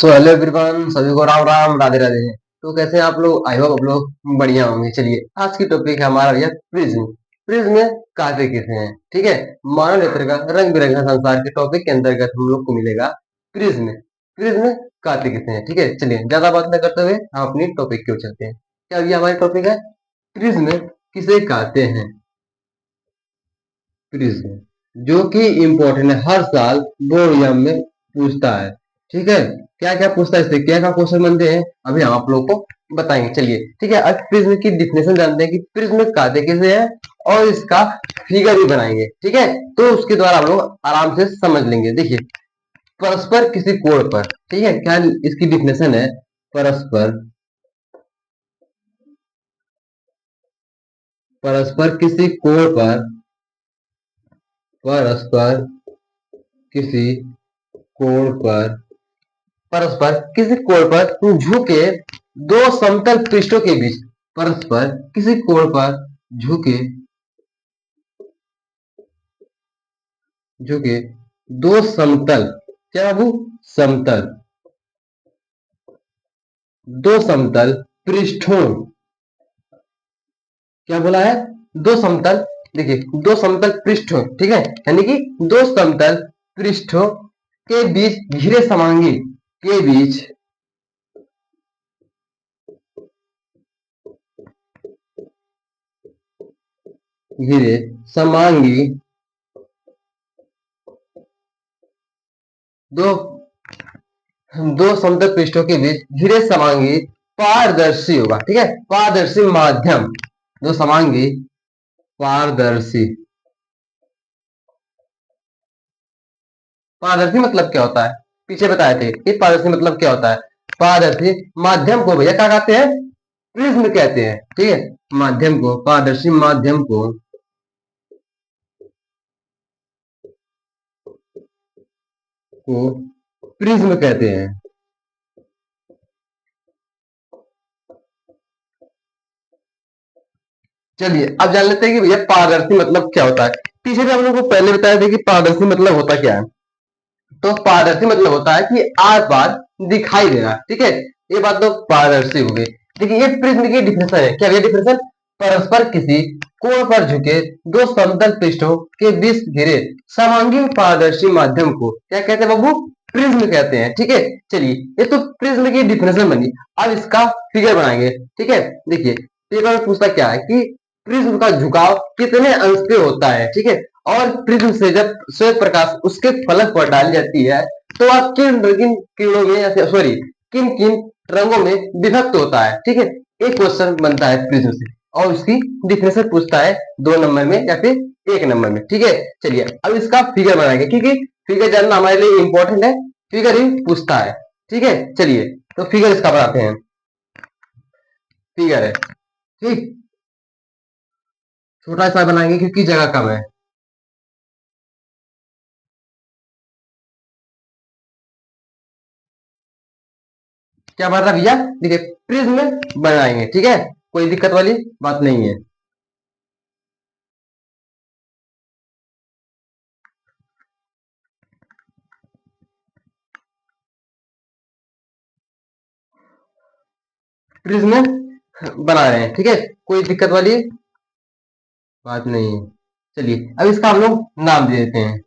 So hello everyone, सभी को राम राम राधे राधे। तो कैसे हैं आप लोग? आई होप आप लोग बढ़िया होंगे। चलिए, आज की टॉपिक है हमारा भैया प्रिज्म। प्रिज्म में काते किसे हैं? ठीक है, मानव नेत्र का रंग बिरंगा संसार के टॉपिक के अंतर्गत हम लोग को मिलेगा प्रिज्म। प्रिज्म में काते किसे हैं? ठीक है, चलिए ज्यादा बात न करते हुए हम अपनी टॉपिक की ओर चलते हैं। क्या भैया हमारी टॉपिक है प्रिज्म किसे कहते हैं? प्रिज्म, जो कि इम्पोर्टेंट है, हर साल बोर्ड एग्जाम में पूछता है। ठीक है, क्या क्या पूछता है, इससे क्या क्या क्वेश्चन बनते हैं अभी हम आप लोगों को बताएंगे। चलिए ठीक है, आज प्रिज्म की डिफिनेशन जानते हैं कि प्रिज्म कहते किसे है और इसका फिगर भी बनाएंगे। ठीक है, तो उसके द्वारा हम लोग आराम से समझ लेंगे। देखिए, परस्पर किसी कोण पर, ठीक है, क्या इसकी डिफिनेशन है? परस्पर, परस्पर किसी कोण पर, परस्पर किसी कोण पर, परस्पर किसी कोण पर झुके दो समतल पृष्ठों के बीच, परस्पर किसी कोण पर झुके झुके दो समतल, क्या बाबू? समतल, दो समतल पृष्ठों, क्या बोला है? दो समतल, देखिए दो समतल पृष्ठों, ठीक है, यानी कि दो समतल पृष्ठों के बीच घिरे समांगी, के बीच घिरे समांगी दो दो समतल पृष्ठों के बीच घिरे समांगी पारदर्शी होगा। ठीक है, पारदर्शी माध्यम, दो समांगी पारदर्शी। पारदर्शी मतलब क्या होता है? पीछे बताए थे कि पारदर्शी मतलब क्या होता है। पारदर्शी माध्यम को भैया क्या कहते हैं? प्रिज्म कहते हैं। ठीक है, माध्यम को, पारदर्शी माध्यम को प्रिज्म कहते हैं। चलिए अब जान लेते हैं कि भैया पारदर्शी मतलब क्या होता है। पीछे भी हम लोग को पहले बताया था कि पारदर्शी मतलब होता क्या है। तो पारदर्शी मतलब होता है कि आर पार दिखाई देना। ठीक है, ये बात तो पारदर्शी हो गई। देखिए, ये प्रिज्म की डिफिनेशन है। क्या ये डिफिनेशन? परस्पर किसी कोण पर झुके दो समतल पृष्ठों के बीच घिरे समांगी पारदर्शी माध्यम को क्या कहते हैं बाबू? प्रिज्म कहते हैं। ठीक है, चलिए ये तो प्रिज्म की डिफिनेशन बनी। अब इसका फिगर बनाएंगे। ठीक है, देखिए पेपर में पूछता क्या है कि प्रिज्म का झुकाव कितने अंश पे होता है। ठीक है, और प्रिज्म से जब श्वेत प्रकाश उसके फलक पर डाली जाती है तो वह किन किन किरणों में या सॉरी किन किन रंगों में विभक्त होता है। ठीक है, एक क्वेश्चन बनता है प्रिज्म से और उसकी डिफिनेशन पूछता है 2 नंबर में या फिर 1 नंबर में। ठीक है, चलिए अब इसका फिगर बनाएंगे क्योंकि फिगर जानना हमारे लिए इंपॉर्टेंट है, फिगर ही पूछता है। ठीक है, चलिए तो फिगर इसका बनाते हैं। फिगर है, ठीक, छोटा सा बनाएंगे क्योंकि जगह कम है। क्या बात है भैया? देखिए प्रिज्म बनाएंगे। ठीक है, कोई दिक्कत वाली बात नहीं है। प्रिज्म बना रहे हैं। ठीक है, कोई दिक्कत वाली बात नहीं है। चलिए अब इसका हम लोग नाम दे देते हैं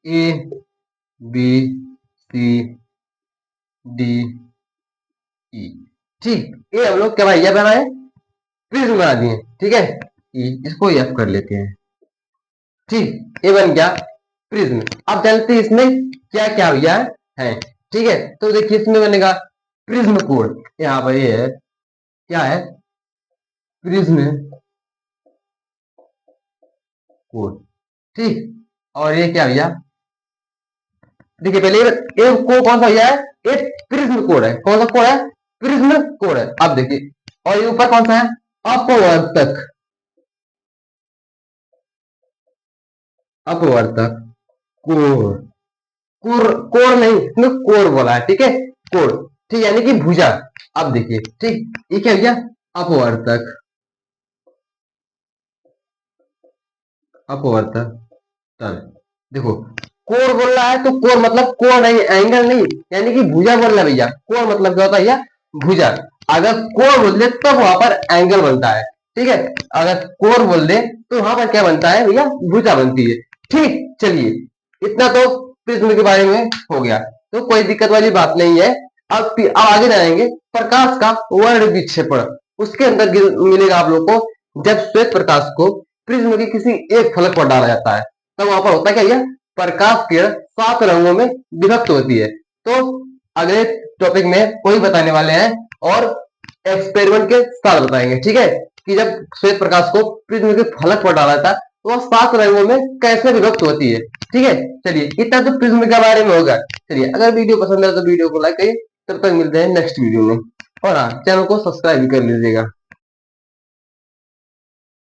A B C D E. ठीक, ये हम लोग क्या भैया बनाए? प्रिज्म बना दिए। ठीक है, इसको एफ कर लेते हैं। ठीक, ये बन गया प्रिज्म। अब जानते हैं इसमें क्या क्या भैया है। ठीक है, तो देखिए इसमें बनेगा प्रिज्म कोड। यहाँ पर ये है, क्या है? Prism code. ठीक, और ये क्या भैया? देखिए पहले ये को कौन सा भैया है? ये प्रिज्म कोड है। कौन सा कोड है? प्रिज्म कोड है। अब देखिए, और ये ऊपर कौन सा है? अपवर्तक। अपवर्तक कोड, कोर कोर नहीं, इसमें कोर बोला है। ठीक है, कोर, ठीक, यानी कि भुजा। अब देखिए, ठीक, ये क्या भैया? अपवर्तक, अपवर्तक तल। देखो कोण बोल रहा है तो कोण मतलब कोण नहीं, एंगल नहीं, यानी कि भुजा बोल रहा है भैया। कोण मतलब क्या होता है भैया, भुजा। अगर कोण बोल दे तो वहां पर एंगल बनता है, ठीक है। अगर कोण बोल दे तो वहां पर क्या बनता है भैया, भुजा बनती है। ठीक, चलिए इतना तो प्रिज्म के बारे में हो गया, तो कोई दिक्कत वाली बात नहीं है। अब आगे जाएंगे प्रकाश का वर्ण विक्षेपण। उसके अंदर मिलेगा आप लोग को, जब श्वेत प्रकाश को प्रिज्म के किसी एक फलक पर डाला जाता है तब वहां पर होता है क्या भैया, प्रकाश किरण 7 रंगों में विभक्त होती है। तो अगले टॉपिक में वही बताने वाले हैं और एक्सपेरिमेंट के साथ बताएंगे, ठीक है, कि जब श्वेत प्रकाश को प्रिज्म के फलक पर डाला था तो वह 7 रंगों में कैसे विभक्त होती है। ठीक है, चलिए इतना तो प्रिज्म के बारे में होगा। चलिए अगर वीडियो पसंद है तो वीडियो को लाइक करिए। तब तक मिलते हैं नेक्स्ट वीडियो में, और हाँ, चैनल को सब्सक्राइब भी कर लीजिएगा।